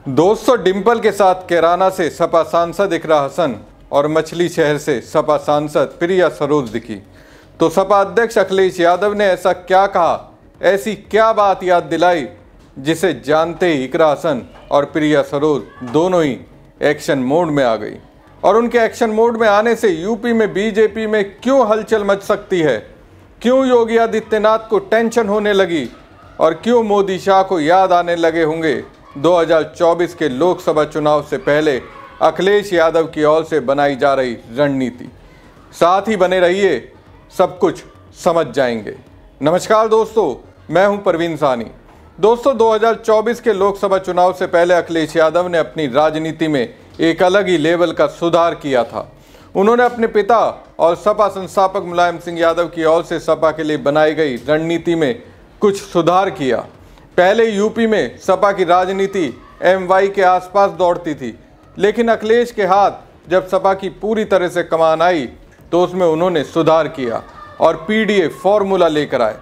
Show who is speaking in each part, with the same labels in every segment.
Speaker 1: दोस्तों, डिंपल के साथ कैराना से सपा सांसद इकरा हसन और मछली शहर से सपा सांसद प्रिया सरोज दिखी। तो सपा अध्यक्ष अखिलेश यादव ने ऐसा क्या कहा, ऐसी क्या बात याद दिलाई जिसे जानते ही इकरा हसन और प्रिया सरोज दोनों ही एक्शन मोड में आ गई। और उनके एक्शन मोड में आने से यूपी में बीजेपी में क्यों हलचल मच सकती है, क्यों योगी आदित्यनाथ को टेंशन होने लगी और क्यों मोदी शाह को याद आने लगे होंगे 2024 के लोकसभा चुनाव से पहले अखिलेश यादव की ओर से बनाई जा रही रणनीति। साथ ही बने रहिए, सब कुछ समझ जाएंगे। नमस्कार दोस्तों, मैं हूं प्रवीण सानी। दोस्तों, 2024 के लोकसभा चुनाव से पहले अखिलेश यादव ने अपनी राजनीति में एक अलग ही लेवल का सुधार किया था। उन्होंने अपने पिता और सपा संस्थापक मुलायम सिंह यादव की ओर से सपा के लिए बनाई गई रणनीति में कुछ सुधार किया। पहले यूपी में सपा की राजनीति MY के आसपास दौड़ती थी, लेकिन अखिलेश के हाथ जब सपा की पूरी तरह से कमान आई तो उसमें उन्होंने सुधार किया और PDA फॉर्मूला लेकर आए।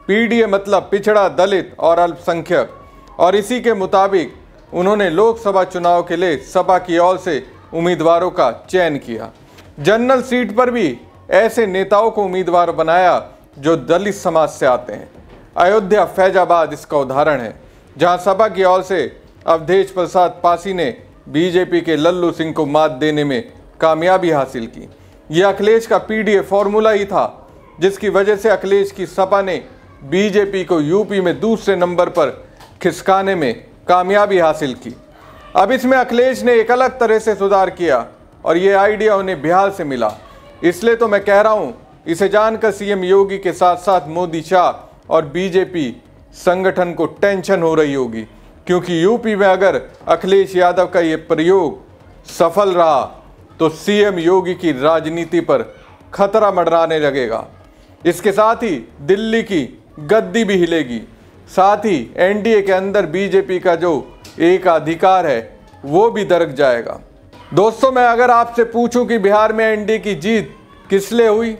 Speaker 1: PDA मतलब पिछड़ा, दलित और अल्पसंख्यक, और इसी के मुताबिक उन्होंने लोकसभा चुनाव के लिए सपा की ओर से उम्मीदवारों का चयन किया। जनरल सीट पर भी ऐसे नेताओं को उम्मीदवार बनाया जो दलित समाज से आते हैं। अयोध्या, फैजाबाद इसका उदाहरण है, जहां सपा की ओर से अवधेश प्रसाद पासी ने बीजेपी के लल्लू सिंह को मात देने में कामयाबी हासिल की। यह अखिलेश का PDA फॉर्मूला ही था, जिसकी वजह से अखिलेश की सपा ने बीजेपी को यूपी में दूसरे नंबर पर खिसकाने में कामयाबी हासिल की। अब इसमें अखिलेश ने एक अलग तरह से सुधार किया और ये आइडिया उन्हें बिहार से मिला। इसलिए तो मैं कह रहा हूँ, इसे जानकर CM योगी के साथ साथ मोदी शाह और बीजेपी संगठन को टेंशन हो रही होगी, क्योंकि यूपी में अगर अखिलेश यादव का ये प्रयोग सफल रहा तो CM योगी की राजनीति पर खतरा मंडराने लगेगा। इसके साथ ही दिल्ली की गद्दी भी हिलेगी, साथ ही NDA के अंदर बीजेपी का जो एक अधिकार है वो भी दरक जाएगा। दोस्तों, मैं अगर आपसे पूछूं कि बिहार में NDA की जीत किस लिए हुई,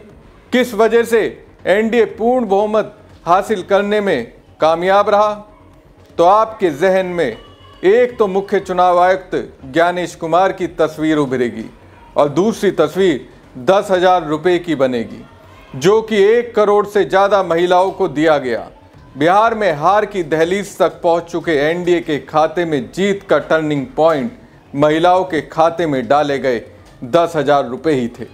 Speaker 1: किस वजह से NDA पूर्ण बहुमत हासिल करने में कामयाब रहा, तो आपके जहन में एक तो मुख्य चुनाव आयुक्त ज्ञानेश कुमार की तस्वीर उभरेगी और दूसरी तस्वीर 10,000 रुपये की बनेगी, जो कि 1 करोड़ से ज़्यादा महिलाओं को दिया गया। बिहार में हार की दहलीज तक पहुंच चुके NDA के खाते में जीत का टर्निंग पॉइंट महिलाओं के खाते में डाले गए 10,000 रुपये ही थे।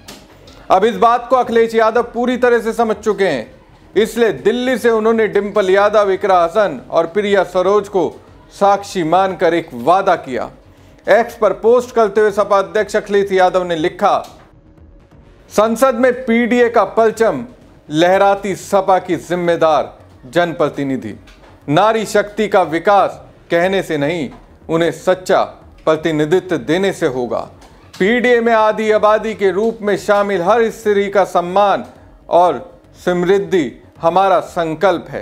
Speaker 1: अब इस बात को अखिलेश यादव पूरी तरह से समझ चुके हैं, इसलिए दिल्ली से उन्होंने डिंपल यादव, इकरा हसन और प्रिया सरोज को साक्षी मानकर एक वादा किया। X पर पोस्ट करते हुए सपा अध्यक्ष अखिलेश यादव ने लिखा, संसद में PDA का परचम लहराती सपा की जिम्मेदार जनप्रतिनिधि। नारी शक्ति का विकास कहने से नहीं, उन्हें सच्चा प्रतिनिधित्व देने से होगा। PDA में आधी आबादी के रूप में शामिल हर स्त्री का सम्मान और समृद्धि हमारा संकल्प है।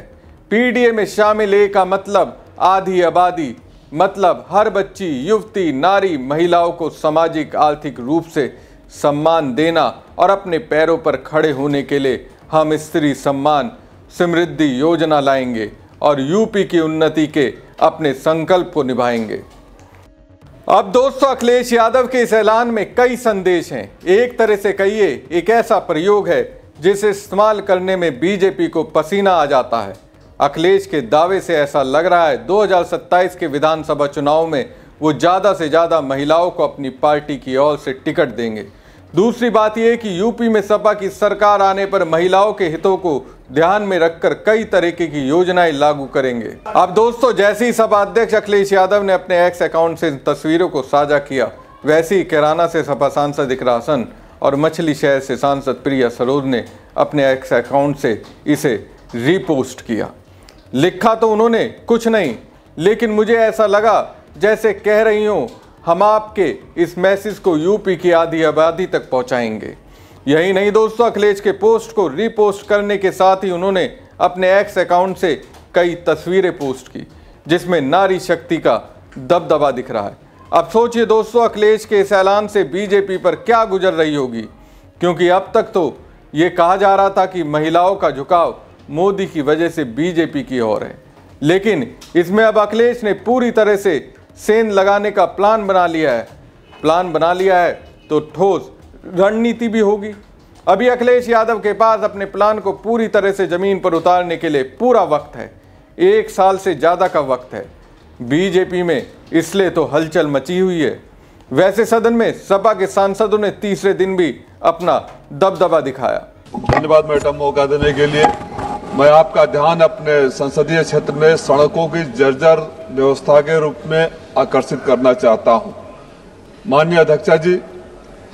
Speaker 1: PDA में शामिल A का मतलब आधी आबादी, मतलब हर बच्ची, युवती, नारी, महिलाओं को सामाजिक आर्थिक रूप से सम्मान देना और अपने पैरों पर खड़े होने के लिए हम स्त्री सम्मान समृद्धि योजना लाएंगे और यूपी की उन्नति के अपने संकल्प को निभाएंगे। अब दोस्तों, अखिलेश यादव के इस ऐलान में कई संदेश हैं। एक तरह से कहिए, एक ऐसा प्रयोग है जिसे इस्तेमाल करने में बीजेपी को पसीना आ जाता है। अखिलेश के दावे से ऐसा लग रहा है 2027 के विधानसभा चुनाव में वो ज़्यादा से ज़्यादा महिलाओं को अपनी पार्टी की ओर से टिकट देंगे। दूसरी बात यह कि यूपी में सपा की सरकार आने पर महिलाओं के हितों को ध्यान में रखकर कई तरीके की योजनाएं लागू करेंगे। अब दोस्तों, जैसे ही सपा अध्यक्ष अखिलेश यादव ने अपने X अकाउंट से इन तस्वीरों को साझा किया, वैसे ही कैराना से सपा सांसद इकरा हसन और मछली शहर से सांसद प्रिया सरोज ने अपने X अकाउंट से इसे रीपोस्ट किया। लिखा तो उन्होंने कुछ नहीं, लेकिन मुझे ऐसा लगा जैसे कह रही हूँ, हम आपके इस मैसेज को यूपी की आधी आबादी तक पहुँचाएंगे। यही नहीं दोस्तों, अखिलेश के पोस्ट को रीपोस्ट करने के साथ ही उन्होंने अपने X अकाउंट से कई तस्वीरें पोस्ट की, जिसमें नारी शक्ति का दबदबा दिख रहा है। अब सोचिए दोस्तों, अखिलेश के इस ऐलान से बीजेपी पर क्या गुजर रही होगी, क्योंकि अब तक तो ये कहा जा रहा था कि महिलाओं का झुकाव मोदी की वजह से बीजेपी की ओर है, लेकिन इसमें अब अखिलेश ने पूरी तरह से सेंध लगाने का प्लान बना लिया है तो ठोस रणनीति भी होगी। अभी अखिलेश यादव के पास अपने प्लान को पूरी तरह से जमीन पर उतारने के लिए पूरा वक्त है, 1 साल से ज़्यादा का वक्त है। बीजेपी में इसलिए तो हलचल मची हुई है। वैसे सदन में सपा के सांसदों ने तीसरे दिन भी अपना दबदबा दिखाया।
Speaker 2: धन्यवाद मैडम, मौका देने के लिए। मैं आपका ध्यान अपने संसदीय क्षेत्र में सड़कों की जर्जर व्यवस्था के रूप में आकर्षित करना चाहता हूं। माननीय अध्यक्षा जी,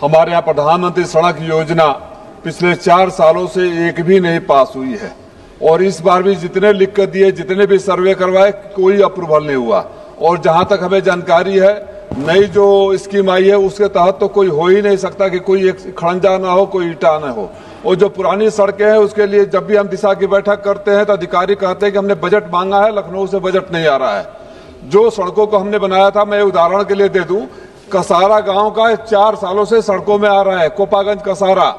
Speaker 2: हमारे यहाँ प्रधानमंत्री सड़क योजना पिछले 4 सालों से एक भी नहीं पास हुई है और इस बार भी जितने लिख कर दिए, जितने भी सर्वे करवाए, कोई अप्रूवल नहीं हुआ। और जहां तक हमें जानकारी है, नई जो स्कीम आई है उसके तहत तो कोई हो ही नहीं सकता कि कोई एक खड़ंजा ना हो, कोई ईटा ना हो। और जो पुरानी सड़कें हैं उसके लिए जब भी हम दिशा की बैठक करते हैं तो अधिकारी कहते हैं कि हमने बजट मांगा है, लखनऊ से बजट नहीं आ रहा है। जो सड़कों को हमने बनाया था, मैं उदाहरण के लिए दे दूं, कसारा गांव का 4 सालों से सड़कों में आ रहा है, कोपागंज कसारा।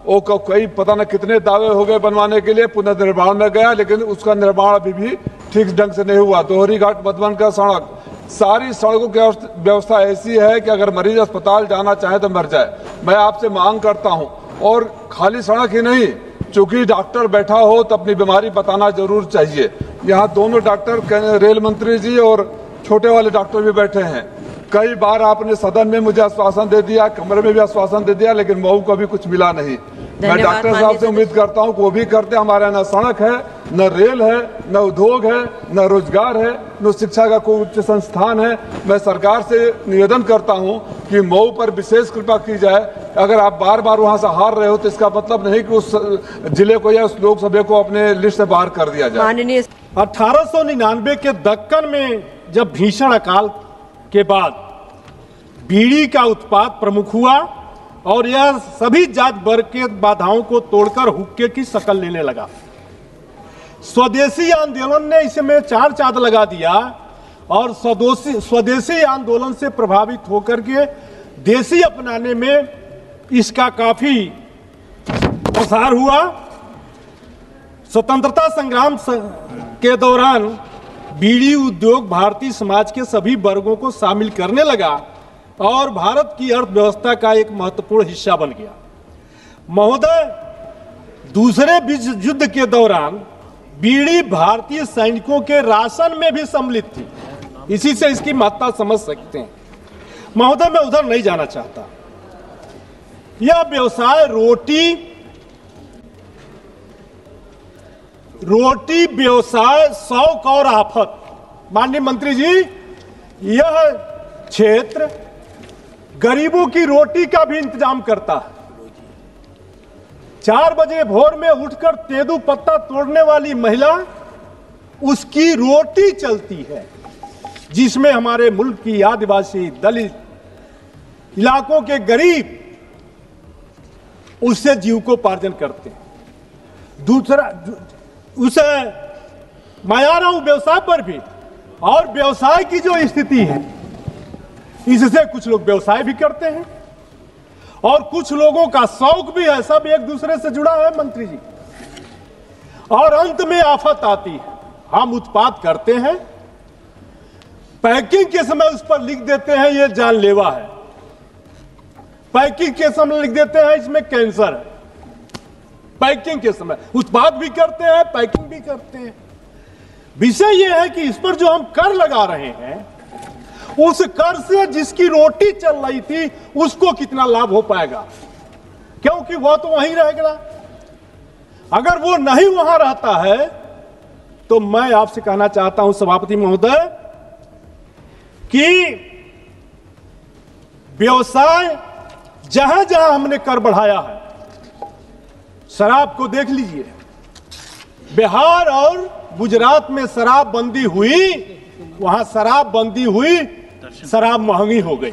Speaker 2: वो कई पता न कितने दावे हो गए बनवाने के लिए, पुनर्निर्माण में गया, लेकिन उसका निर्माण अभी भी ठीक ढंग से नहीं हुआ। दोहरी घाट मधुबन का सड़क, सारी सड़कों की व्यवस्था ऐसी है कि अगर मरीज अस्पताल जाना चाहे तो मर जाए। मैं आपसे मांग करता हूं, और खाली सड़क ही नहीं, चूंकि डॉक्टर बैठा हो तो अपनी बीमारी बताना जरूर चाहिए। यहाँ दोनों डॉक्टर, रेल मंत्री जी और छोटे वाले डॉक्टर भी बैठे हैं। कई बार आपने सदन में मुझे आश्वासन दे दिया, कमरे में भी आश्वासन दे दिया, लेकिन मऊ को भी कुछ मिला नहीं। मैं डॉक्टर साहब से उम्मीद करता हूं कि वो भी करते। हमारे यहाँ न सड़क है, न रेल है, न उद्योग है, न रोजगार है, न शिक्षा का कोई उच्च संस्थान है। मैं सरकार से निवेदन करता हूं कि मऊ पर विशेष कृपा की जाए। अगर आप बार बार वहां से हार रहे हो तो इसका मतलब नहीं कि उस जिले को या उस लोकसभा को अपने लिस्ट से बाहर कर दिया जाए।
Speaker 3: 1899 के दक्कन में जब भीषण अकाल के बाद बीड़ी का उत्पाद प्रमुख हुआ और यह सभी जात वर्ग के बाधाओं को तोड़कर हुक्के की शक्ल लेने लगा। स्वदेशी आंदोलन ने इसमें 4 चांद लगा दिया और स्वदेशी आंदोलन से प्रभावित होकर के देशी अपनाने में इसका काफी प्रसार हुआ। स्वतंत्रता संग्राम के दौरान बीड़ी उद्योग भारतीय समाज के सभी वर्गों को शामिल करने लगा और भारत की अर्थव्यवस्था का एक महत्वपूर्ण हिस्सा बन गया। महोदय, दूसरे विश्व युद्ध के दौरान बीड़ी भारतीय सैनिकों के राशन में भी सम्मिलित थी। इसी से इसकी महत्ता समझ सकते हैं। महोदय, मैं उधर नहीं जाना चाहता। यह व्यवसाय रोटी व्यवसाय शौक और आफत। माननीय मंत्री जी, यह क्षेत्र गरीबों की रोटी का भी इंतजाम करता है। 4 बजे भोर में उठकर तेंदू पत्ता तोड़ने वाली महिला, उसकी रोटी चलती है, जिसमें हमारे मुल्क की आदिवासी दलित इलाकों के गरीब उससे जीविकोपार्जन करते हैं। दूसरा, उसे मैं आ रहा हूं व्यवसाय पर भी, और व्यवसाय की जो स्थिति है, इससे कुछ लोग व्यवसाय भी करते हैं और कुछ लोगों का शौक भी है। सब एक दूसरे से जुड़ा है मंत्री जी। और अंत में आफत आती है। हम उत्पाद करते हैं, पैकिंग के समय उस पर लिख देते हैं ये जानलेवा है, पैकिंग के समय लिख देते हैं इसमें कैंसर है। पैकिंग के समय उत्पाद भी करते हैं, पैकिंग भी करते हैं। विषय यह है कि इस पर जो हम कर लगा रहे हैं, उस कर से जिसकी रोटी चल रही थी उसको कितना लाभ हो पाएगा, क्योंकि वह तो वहीं रहेगा। अगर वो नहीं वहां रहता है तो मैं आपसे कहना चाहता हूं सभापति महोदय कि व्यवसाय जहां जहां हमने कर बढ़ाया है, शराब को देख लीजिए, बिहार और गुजरात में शराब बंदी हुई, वहां शराब बंदी हुई, शराब महंगी हो गई,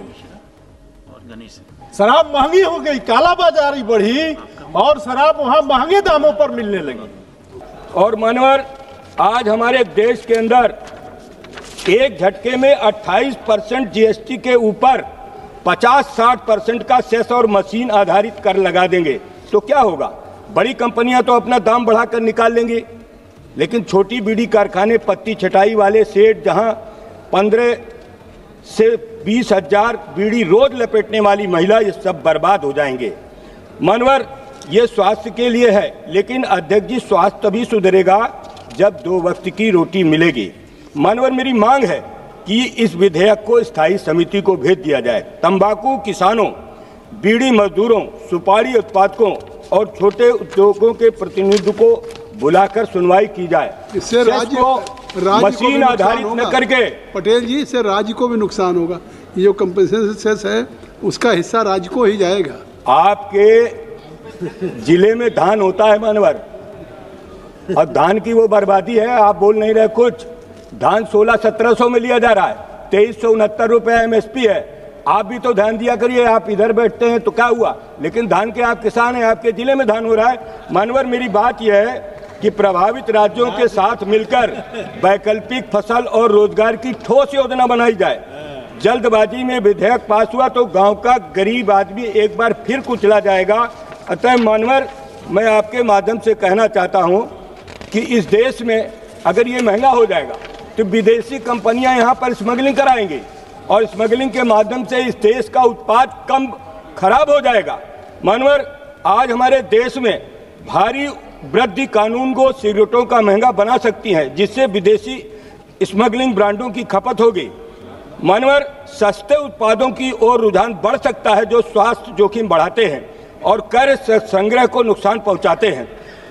Speaker 3: शराब महंगी हो गई, कालाबाजारी बढ़ी और शराब वहां महंगे दामों पर मिलने लगी।
Speaker 4: और मानवर, आज हमारे देश के अंदर एक झटके में 28% जीएसटी के ऊपर 50-60% का सेस और मशीन आधारित कर लगा देंगे तो क्या होगा? बड़ी कंपनियां तो अपना दाम बढ़ाकर निकाल लेंगी, लेकिन छोटी बीड़ी कारखाने, पत्ती छटाई वाले सेठ जहां 15 से 20,000 बीड़ी रोज लपेटने वाली महिला, ये सब बर्बाद हो जाएंगे। मानवर, ये स्वास्थ्य के लिए है, लेकिन अध्यक्ष जी स्वास्थ्य तभी सुधरेगा जब 2 वक्त की रोटी मिलेगी। मानवर, मेरी मांग है कि इस विधेयक को स्थायी समिति को भेज दिया जाए। तंबाकू किसानों, बीड़ी मजदूरों, सुपारी उत्पादकों और छोटे उद्योगों के प्रतिनिधियों को बुलाकर सुनवाई की जाए।
Speaker 5: इससे राज्य
Speaker 4: मशीन आधारित न करके,
Speaker 5: पटेल जी, इससे राज्य को भी नुकसान होगा। ये जो कंपनसेशन सेस है उसका हिस्सा राज्य को ही जाएगा।
Speaker 4: आपके जिले में धान होता है मानवर, और धान की वो बर्बादी है, आप बोल नहीं रहे कुछ। धान 1600-1700 में लिया जा रहा है, 2369 रुपये MSP है। आप भी तो ध्यान दिया करिए, आप इधर बैठते हैं तो क्या हुआ, लेकिन धान के आप किसान हैं, आपके जिले में धान हो रहा है। मानवर, मेरी बात यह है कि प्रभावित राज्यों के साथ मिलकर वैकल्पिक फसल और रोजगार की ठोस योजना बनाई जाए। जल्दबाजी में विधेयक पास हुआ तो गांव का गरीब आदमी एक बार फिर कुचला जाएगा। अतः मानवर, मैं आपके माध्यम से कहना चाहता हूं कि इस देश में अगर ये महंगा हो जाएगा तो विदेशी कंपनियां यहां पर स्मगलिंग कराएंगी और स्मगलिंग के माध्यम से इस देश का उत्पाद कम खराब हो जाएगा। मानवर, आज हमारे देश में भारी वृद्धि कानून को सिगरेटों का महंगा बना सकती है, जिससे विदेशी स्मगलिंग ब्रांडों की खपत होगी। मानवर, सस्ते उत्पादों की ओर रुझान बढ़ सकता है जो स्वास्थ्य जोखिम बढ़ाते हैं और कर संग्रह को नुकसान पहुंचाते हैं।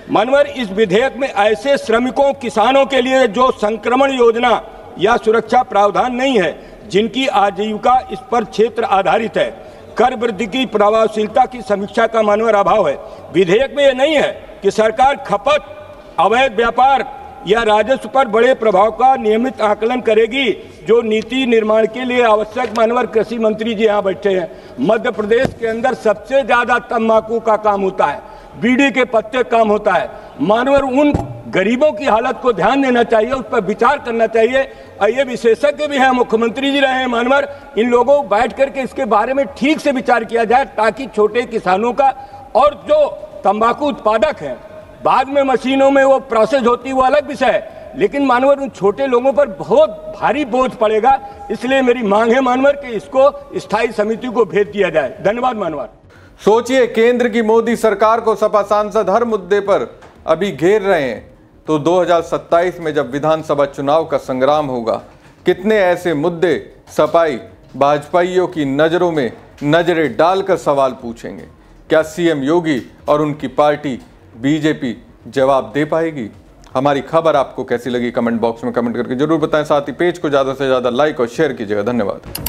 Speaker 4: मानवर, इस विधेयक में ऐसे श्रमिकों, किसानों के लिए जो संक्रमण योजना या सुरक्षा प्रावधान नहीं है, जिनकी आजीविका इस पर क्षेत्र आधारित है। कर वृद्धि की प्रभावशीलता की समीक्षा का मानवर अभाव है। विधेयक में यह नहीं है कि सरकार खपत, अवैध व्यापार या राजस्व पर बड़े प्रभाव का नियमित आकलन करेगी, जो नीति निर्माण के लिए आवश्यक। मानवर, कृषि मंत्री जी यहाँ बैठे हैं। मध्य प्रदेश के अंदर सबसे ज्यादा तंबाकू का काम होता है, बीड़ी के पत्ते काम होता है। मानवर, उन गरीबों की हालत को ध्यान देना चाहिए, उस पर विचार करना चाहिए। और ये विशेषज्ञ भी हैं, मुख्यमंत्री जी रहे हैं। मानवर, इन लोगों को बैठ करके इसके बारे में ठीक से विचार किया जाए, ताकि छोटे किसानों का और जो तंबाकू उत्पादक हैं, बाद में मशीनों में वो प्रोसेस होती है, वो अलग विषय है, लेकिन मानवर उन छोटे लोगों पर बहुत भारी बोझ पड़ेगा। इसलिए मेरी मांग है मानवर कि इसको स्थायी समिति को भेज दिया जाए। धन्यवाद मानवर।
Speaker 1: सोचिए, केंद्र की मोदी सरकार को सपा सांसद हर मुद्दे पर अभी घेर रहे हैं, तो 2027 में जब विधानसभा चुनाव का संग्राम होगा, कितने ऐसे मुद्दे सपाई भाजपाइयों की नजरों में नजरें डालकर सवाल पूछेंगे। क्या सीएम योगी और उनकी पार्टी बीजेपी जवाब दे पाएगी? हमारी खबर आपको कैसी लगी कमेंट बॉक्स में कमेंट करके जरूर बताएं। साथ ही पेज को ज़्यादा से ज़्यादा लाइक और शेयर कीजिएगा। धन्यवाद।